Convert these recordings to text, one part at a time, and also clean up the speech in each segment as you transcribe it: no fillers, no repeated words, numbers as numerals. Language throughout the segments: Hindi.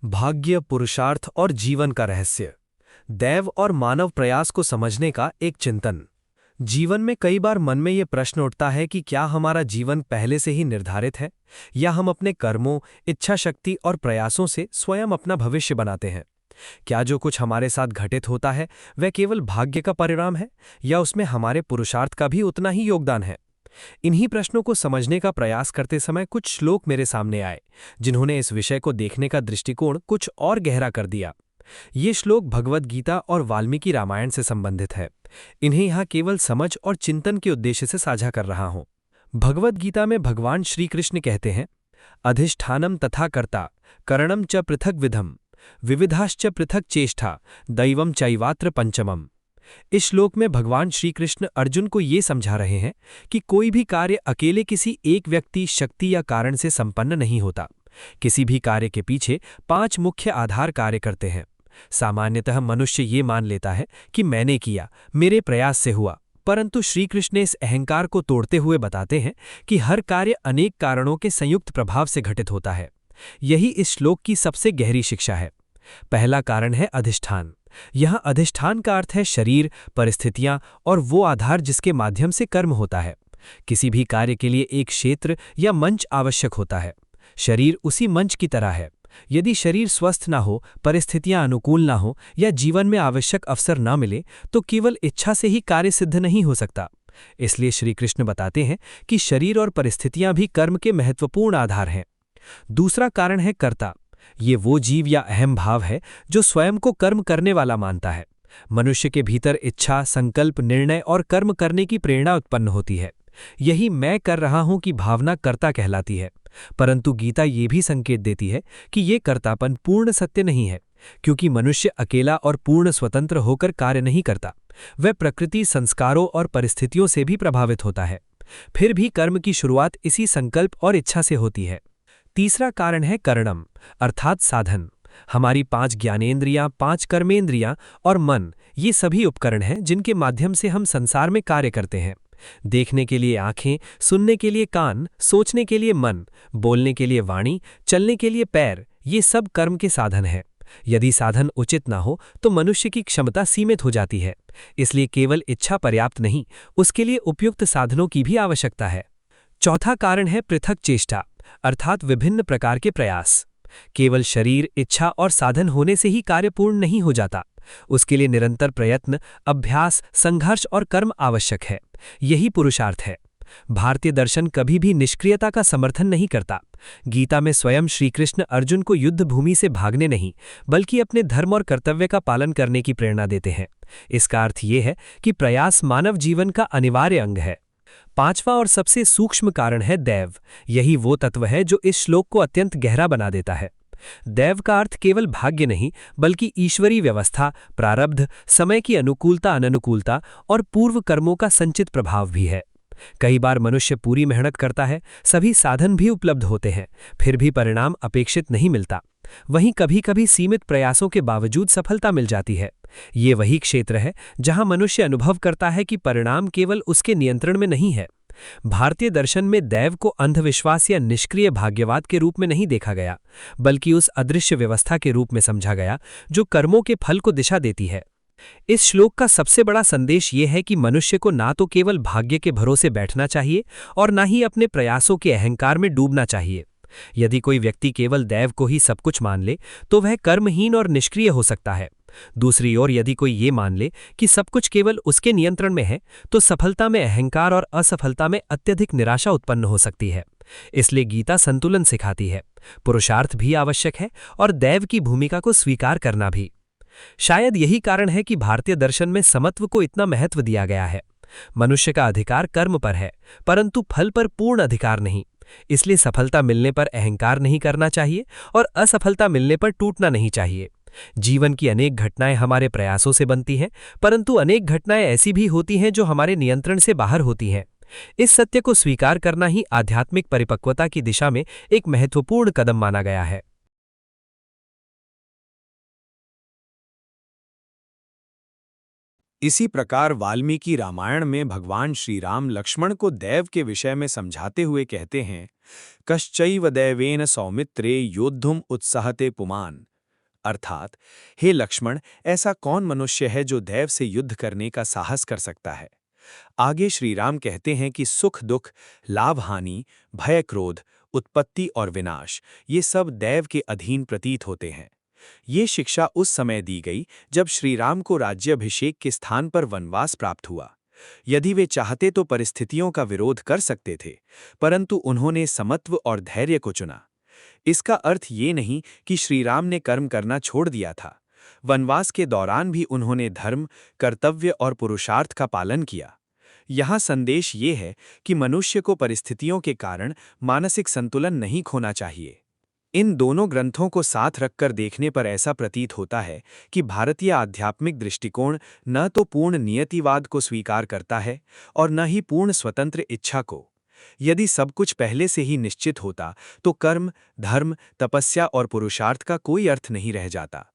भाग्य, पुरुषार्थ और जीवन का रहस्य। दैव और मानव प्रयास को समझने का एक चिंतन। जीवन में कई बार मन में ये प्रश्न उठता है कि क्या हमारा जीवन पहले से ही निर्धारित है, या हम अपने कर्मों, इच्छा शक्ति और प्रयासों से स्वयं अपना भविष्य बनाते हैं। क्या जो कुछ हमारे साथ घटित होता है वह केवल भाग्य का परिणाम है, या उसमें हमारे पुरुषार्थ का भी उतना ही योगदान है। इन्हीं प्रश्नों को समझने का प्रयास करते समय कुछ श्लोक मेरे सामने आए, जिन्होंने इस विषय को देखने का दृष्टिकोण कुछ और गहरा कर दिया। ये श्लोक भगवद गीता और वाल्मीकि रामायण से संबंधित है। इन्हें यहाँ केवल समझ और चिंतन के उद्देश्य से साझा कर रहा हूँ। भगवद गीता में भगवान श्री कृष्ण कहते हैं, अधिष्ठानम तथा कर्ता करणम च पृथक विधम विविधाश्च पृथक चेष्टा दैवम चैवात्र पंचमम। इस श्लोक में भगवान श्री कृष्ण अर्जुन को ये समझा रहे हैं कि कोई भी कार्य अकेले किसी एक व्यक्ति, शक्ति या कारण से संपन्न नहीं होता। किसी भी कार्य के पीछे 5 मुख्य आधार कार्य करते हैं। सामान्यतः मनुष्य ये मान लेता है कि मैंने किया, मेरे प्रयास से हुआ, परंतु श्री कृष्ण इस अहंकार को तोड़ते हुए बताते हैं कि हर कार्य अनेक कारणों के संयुक्त प्रभाव से घटित होता है। यही इस श्लोक की सबसे गहरी शिक्षा है। पहला कारण है अधिष्ठान। यहाँ अधिष्ठान का अर्थ है शरीर, परिस्थितियां और वो आधार जिसके माध्यम से कर्म होता है। किसी भी कार्य के लिए एक क्षेत्र या मंच आवश्यक होता है। शरीर उसी मंच की तरह है। यदि शरीर स्वस्थ ना हो, परिस्थितियां अनुकूल ना हो या जीवन में आवश्यक अवसर ना मिले, तो केवल इच्छा से ही कार्य सिद्ध नहीं हो सकता। इसलिए श्री कृष्ण बताते हैं कि शरीर और परिस्थितियां भी कर्म के महत्वपूर्ण आधार हैं। दूसरा कारण है कर्ता। ये वो जीव या अहम भाव है जो स्वयं को कर्म करने वाला मानता है। मनुष्य के भीतर इच्छा, संकल्प, निर्णय और कर्म करने की प्रेरणा उत्पन्न होती है। यही मैं कर रहा हूं की भावना कर्ता कहलाती है। परंतु गीता ये भी संकेत देती है कि ये कर्तापन पूर्ण सत्य नहीं है, क्योंकि मनुष्य अकेला और पूर्ण स्वतंत्र होकर कार्य नहीं करता। वह प्रकृति, संस्कारों और परिस्थितियों से भी प्रभावित होता है। फिर भी कर्म की शुरुआत इसी संकल्प और इच्छा से होती है। तीसरा कारण है करणम, अर्थात साधन। हमारी 5 ज्ञानेंद्रियां, 5 कर्मेंद्रियां और मन, ये सभी उपकरण हैं जिनके माध्यम से हम संसार में कार्य करते हैं। देखने के लिए आंखें, सुनने के लिए कान, सोचने के लिए मन, बोलने के लिए वाणी, चलने के लिए पैर, ये सब कर्म के साधन हैं। यदि साधन उचित ना हो तो मनुष्य की क्षमता सीमित हो जाती है। इसलिए केवल इच्छा पर्याप्त नहीं, उसके लिए उपयुक्त साधनों की भी आवश्यकता है। चौथा कारण है पृथक चेष्टा, अर्थात विभिन्न प्रकार के प्रयास। केवल शरीर, इच्छा और साधन होने से ही कार्य पूर्ण नहीं हो जाता। उसके लिए निरंतर प्रयत्न, अभ्यास, संघर्ष और कर्म आवश्यक है। यही पुरुषार्थ है। भारतीय दर्शन कभी भी निष्क्रियता का समर्थन नहीं करता। गीता में स्वयं श्री कृष्ण अर्जुन को युद्ध भूमि से भागने नहीं, बल्कि अपने धर्म और कर्तव्य का पालन करने की प्रेरणा देते हैं। इसका अर्थ ये है कि प्रयास मानव जीवन का अनिवार्य अंग है। पांचवा और सबसे सूक्ष्म कारण है दैव। यही वो तत्व है जो इस श्लोक को अत्यंत गहरा बना देता है। दैव का अर्थ केवल भाग्य नहीं, बल्कि ईश्वरीय व्यवस्था, प्रारब्ध, समय की अनुकूलता, अननुकूलता और पूर्व कर्मों का संचित प्रभाव भी है। कई बार मनुष्य पूरी मेहनत करता है, सभी साधन भी उपलब्ध होते हैं, फिर भी परिणाम अपेक्षित नहीं मिलता। वहीं कभी कभी सीमित प्रयासों के बावजूद सफलता मिल जाती है। ये वही क्षेत्र है जहां मनुष्य अनुभव करता है कि परिणाम केवल उसके नियंत्रण में नहीं है। भारतीय दर्शन में दैव को अंधविश्वास या निष्क्रिय भाग्यवाद के रूप में नहीं देखा गया, बल्कि उस अदृश्य व्यवस्था के रूप में समझा गया जो कर्मों के फल को दिशा देती है। इस श्लोक का सबसे बड़ा संदेश ये है कि मनुष्य को ना तो केवल भाग्य के भरोसे बैठना चाहिए और ना ही अपने प्रयासों के अहंकार में डूबना चाहिए। यदि कोई व्यक्ति केवल दैव को ही सब कुछ मान ले तो वह कर्महीन और निष्क्रिय हो सकता है। दूसरी ओर यदि कोई ये मान ले कि सब कुछ केवल उसके नियंत्रण में है, तो सफलता में अहंकार और असफलता में अत्यधिक निराशा उत्पन्न हो सकती है। इसलिए गीता संतुलन सिखाती है। पुरुषार्थ भी आवश्यक है और दैव की भूमिका को स्वीकार करना भी। शायद यही कारण है कि भारतीय दर्शन में समत्व को इतना महत्व दिया गया है। मनुष्य का अधिकार कर्म पर है, परंतु फल पर पूर्ण अधिकार नहीं। इसलिए सफलता मिलने पर अहंकार नहीं करना चाहिए और असफलता मिलने पर टूटना नहीं चाहिए। जीवन की अनेक घटनाएं हमारे प्रयासों से बनती हैं, परंतु अनेक घटनाएं ऐसी भी होती हैं जो हमारे नियंत्रण से बाहर होती हैं। इस सत्य को स्वीकार करना ही आध्यात्मिक परिपक्वता की दिशा में एक महत्वपूर्ण कदम माना गया है। इसी प्रकार वाल्मीकि रामायण में भगवान श्री राम लक्ष्मण को दैव के विषय में समझाते हुए कहते हैं, कश्चैव दैवेन सौमित्रे योद्धुम उत्साहते पुमान अर्थात, हे लक्ष्मण, ऐसा कौन मनुष्य है जो दैव से युद्ध करने का साहस कर सकता है। आगे श्री राम कहते हैं कि सुख दुख, लाभ हानि, भय क्रोध, उत्पत्ति और विनाश, ये सब दैव के अधीन प्रतीत होते हैं। ये शिक्षा उस समय दी गई जब श्री राम को राज्याभिषेक के स्थान पर वनवास प्राप्त हुआ। यदि वे चाहते तो परिस्थितियों का विरोध कर सकते थे, परंतु उन्होंने समत्व और धैर्य को चुना। इसका अर्थ ये नहीं कि श्री राम ने कर्म करना छोड़ दिया था। वनवास के दौरान भी उन्होंने धर्म, कर्तव्य और पुरुषार्थ का पालन किया। यहाँ संदेश ये है कि मनुष्य को परिस्थितियों के कारण मानसिक संतुलन नहीं खोना चाहिए। इन दोनों ग्रंथों को साथ रखकर देखने पर ऐसा प्रतीत होता है कि भारतीय आध्यात्मिक दृष्टिकोण न तो पूर्ण नियतिवाद को स्वीकार करता है और न ही पूर्ण स्वतंत्र इच्छा को। यदि सब कुछ पहले से ही निश्चित होता तो कर्म, धर्म, तपस्या और पुरुषार्थ का कोई अर्थ नहीं रह जाता।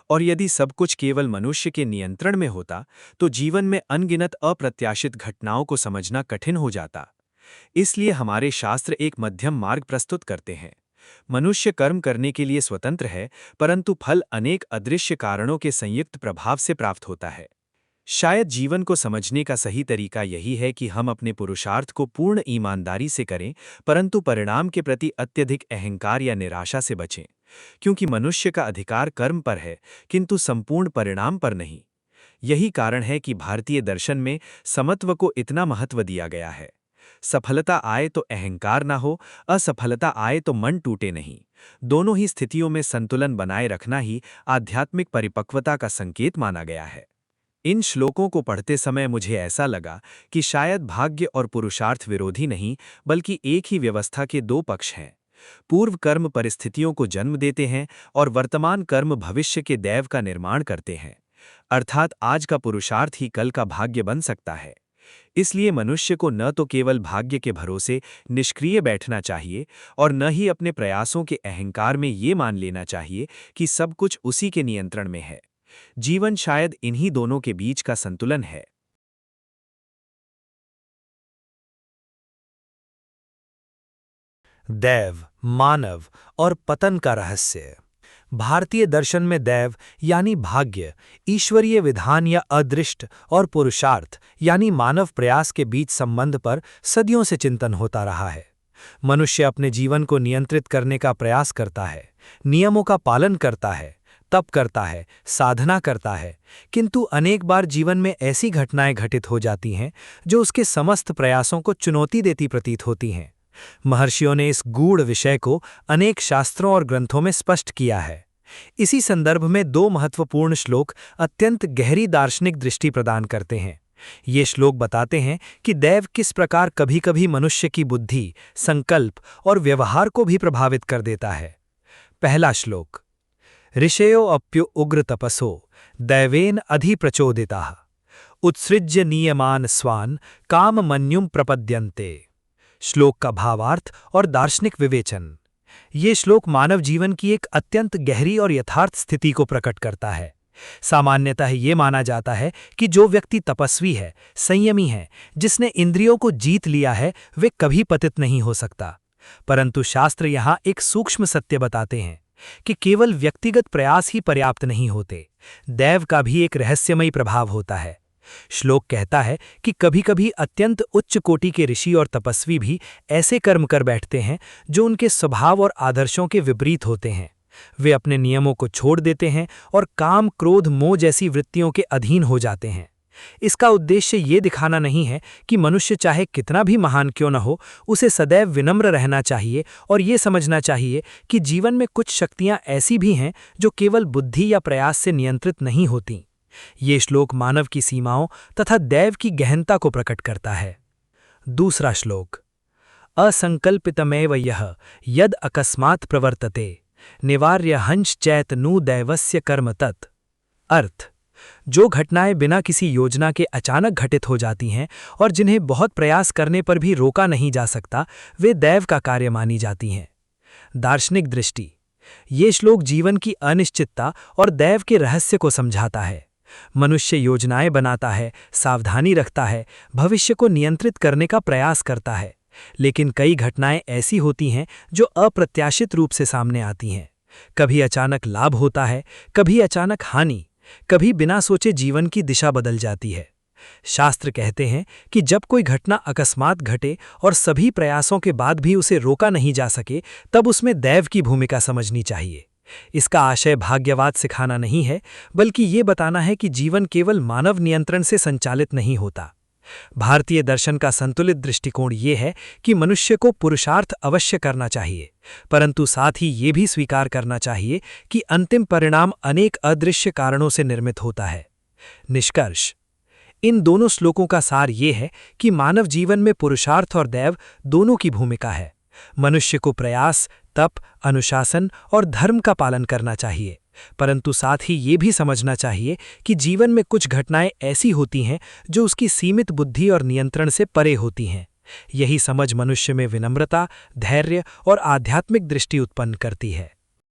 और यदि सब कुछ केवल मनुष्य के नियंत्रण में होता तो जीवन में अनगिनत अप्रत्याशित घटनाओं को समझना कठिन हो जाता। इसलिए हमारे शास्त्र एक मध्यम मार्ग प्रस्तुत करते हैं। मनुष्य कर्म करने के लिए स्वतंत्र है, परंतु फल अनेक अदृश्य कारणों के संयुक्त प्रभाव से प्राप्त होता है। शायद जीवन को समझने का सही तरीका यही है कि हम अपने पुरुषार्थ को पूर्ण ईमानदारी से करें, परंतु परिणाम के प्रति अत्यधिक अहंकार या निराशा से बचें। क्योंकि मनुष्य का अधिकार कर्म पर है, किंतु संपूर्ण परिणाम पर नहीं। यही कारण है कि भारतीय दर्शन में समत्व को इतना महत्व दिया गया है। सफलता आए तो अहंकार ना हो, असफलता आए तो मन टूटे नहीं। दोनों ही स्थितियों में संतुलन बनाए रखना ही आध्यात्मिक परिपक्वता का संकेत माना गया है। इन श्लोकों को पढ़ते समय मुझे ऐसा लगा कि शायद भाग्य और पुरुषार्थ विरोधी नहीं, बल्कि एक ही व्यवस्था के दो पक्ष हैं। पूर्व कर्म परिस्थितियों को जन्म देते हैं और वर्तमान कर्म भविष्य के दैव का निर्माण करते हैं। अर्थात आज का पुरुषार्थ ही कल का भाग्य बन सकता है। इसलिए मनुष्य को न तो केवल भाग्य के भरोसे निष्क्रिय बैठना चाहिए और न ही अपने प्रयासों के अहंकार में ये मान लेना चाहिए कि सब कुछ उसी के नियंत्रण में है। जीवन शायद इन्हीं दोनों के बीच का संतुलन है। दैव, मानव और पतन का रहस्य। भारतीय दर्शन में दैव यानी भाग्य, ईश्वरीय विधान या अदृष्ट, और पुरुषार्थ यानी मानव प्रयास के बीच संबंध पर सदियों से चिंतन होता रहा है। मनुष्य अपने जीवन को नियंत्रित करने का प्रयास करता है, नियमों का पालन करता है, तप करता है, साधना करता है, किंतु अनेक बार जीवन में ऐसी घटनाएं घटित हो जाती हैं जो उसके समस्त प्रयासों को चुनौती देती प्रतीत होती हैं। महर्षियों ने इस गूढ़ विषय को अनेक शास्त्रों और ग्रंथों में स्पष्ट किया है। इसी संदर्भ में दो महत्वपूर्ण श्लोक अत्यंत गहरी दार्शनिक दृष्टि प्रदान करते हैं। ये श्लोक बताते हैं कि दैव किस प्रकार कभी-कभी मनुष्य की बुद्धि, संकल्प और व्यवहार को भी प्रभावित कर देता है। पहला श्लोक, ऋषयो अप्यो उग्र तपसो दैवेन अधिप्रचोदिताः उत्सृज्य नियमान स्वान काम मन्युम प्रपद्यन्ते। श्लोक का भावार्थ और दार्शनिक विवेचन। ये श्लोक मानव जीवन की एक अत्यंत गहरी और यथार्थ स्थिति को प्रकट करता है। सामान्यतः ये माना जाता है कि जो व्यक्ति तपस्वी है, संयमी है, जिसने इंद्रियों को जीत लिया है, वे कभी पतित नहीं हो सकता। परंतु शास्त्र यहाँ एक सूक्ष्म सत्य बताते हैं कि केवल व्यक्तिगत प्रयास ही पर्याप्त नहीं होते, दैव का भी एक रहस्यमयी प्रभाव होता है। श्लोक कहता है कि कभी-कभी अत्यंत उच्च कोटि के ऋषि और तपस्वी भी ऐसे कर्म कर बैठते हैं जो उनके स्वभाव और आदर्शों के विपरीत होते हैं। वे अपने नियमों को छोड़ देते हैं और काम, क्रोध, मोह जैसी वृत्तियों के अधीन हो जाते हैं। इसका उद्देश्य ये दिखाना नहीं है कि मनुष्य चाहे कितना भी महान क्यों न हो, उसे सदैव विनम्र रहना चाहिए और ये समझना चाहिए कि जीवन में कुछ शक्तियां ऐसी भी हैं जो केवल बुद्धि या प्रयास से नियंत्रित नहीं होती। ये श्लोक मानव की सीमाओं तथा दैव की गहनता को प्रकट करता है। दूसरा श्लोक, असंकल्पितमेव यह यद अकस्मात् प्रवर्तते निवार्य हंस चैत नु दैवस्य कर्म तत्। अर्थ, जो घटनाएं बिना किसी योजना के अचानक घटित हो जाती हैं और जिन्हें बहुत प्रयास करने पर भी रोका नहीं जा सकता, वे दैव का कार्य मानी जाती हैं। दार्शनिक दृष्टि। ये श्लोक जीवन की अनिश्चितता और दैव के रहस्य को समझाता है। मनुष्य योजनाएं बनाता है, सावधानी रखता है, भविष्य को नियंत्रित करने का प्रयास करता है, लेकिन कई घटनाएं ऐसी होती हैं जो अप्रत्याशित रूप से सामने आती हैं। कभी अचानक लाभ होता है, कभी अचानक हानि, कभी बिना सोचे जीवन की दिशा बदल जाती है। शास्त्र कहते हैं कि जब कोई घटना अकस्मात घटे और सभी प्रयासों के बाद भी उसे रोका नहीं जा सके, तब उसमें दैव की भूमिका समझनी चाहिए। इसका आशय भाग्यवाद सिखाना नहीं है, बल्कि ये बताना है कि जीवन केवल मानव नियंत्रण से संचालित नहीं होता। भारतीय दर्शन का संतुलित दृष्टिकोण ये है कि मनुष्य को पुरुषार्थ अवश्य करना चाहिए, परंतु साथ ही ये भी स्वीकार करना चाहिए कि अंतिम परिणाम अनेक अदृश्य कारणों से निर्मित होता है। निष्कर्ष: इन दोनों श्लोकों का सार ये है कि मानव जीवन में पुरुषार्थ और दैव दोनों की भूमिका है। मनुष्य को प्रयास, तप, अनुशासन और धर्म का पालन करना चाहिए, परंतु साथ ही ये भी समझना चाहिए कि जीवन में कुछ घटनाएं ऐसी होती हैं जो उसकी सीमित बुद्धि और नियंत्रण से परे होती हैं। यही समझ मनुष्य में विनम्रता, धैर्य और आध्यात्मिक दृष्टि उत्पन्न करती है।